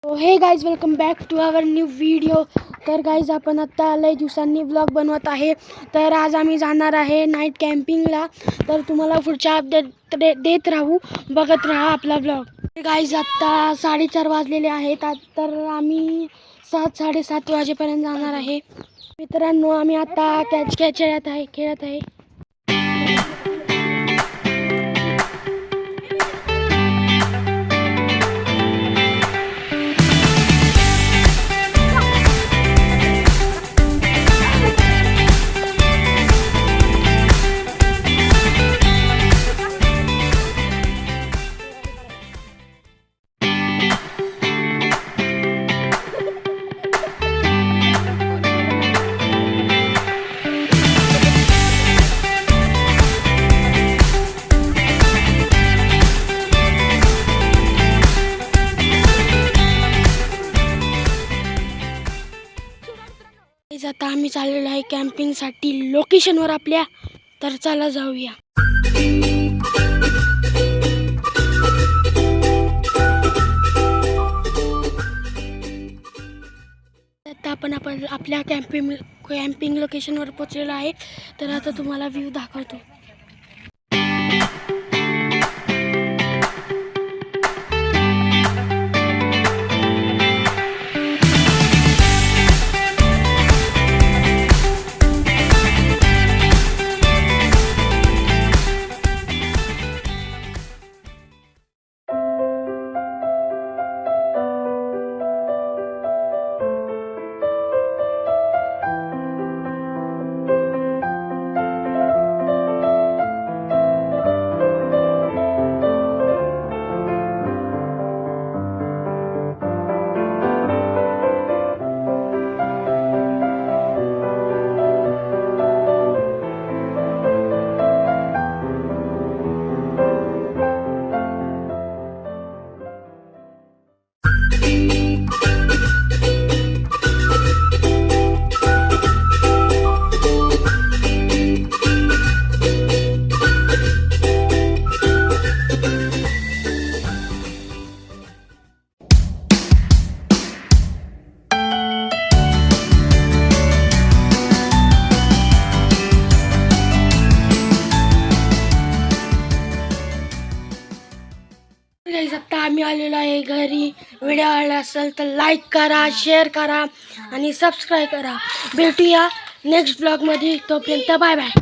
हे guys, welcome back to our new video. तर guys, आपण आत्ता लय दिवसांनी व्लॉग बनवत आहे. तर आज आम्ही जाणार आहे नाईट कॅम्पिंगला. तर तुम्हाला पुढच्या अपडेट देत राहू, बघत राहा आपला व्लॉग. गाईज, आत्ता 4:30 वाजलेले आहेत. तर आम्ही 7-7:30 वाजेपर्यंत जाणार आहे. मित्रांनो, आम्ही आता कॅच खेळत आहे. आता आम्ही चाललेलो आहे कॅम्पिंगसाठी लोकेशनवर आपल्या. तर चला जाऊया. आता आपण आपल्या कॅम्पिंग लोकेशनवर पोहोचलेलो आहे. तर आता तुम्हाला व्ह्यू दाखवतो. आता आम्ही आलेलो आहे घरी. व्हिडिओ आवडला असेल तर लाईक करा, शेअर करा आणि सबस्क्राईब करा. भेटूया नेक्स्ट ब्लॉगमध्ये. तोपर्यंत बाय बाय.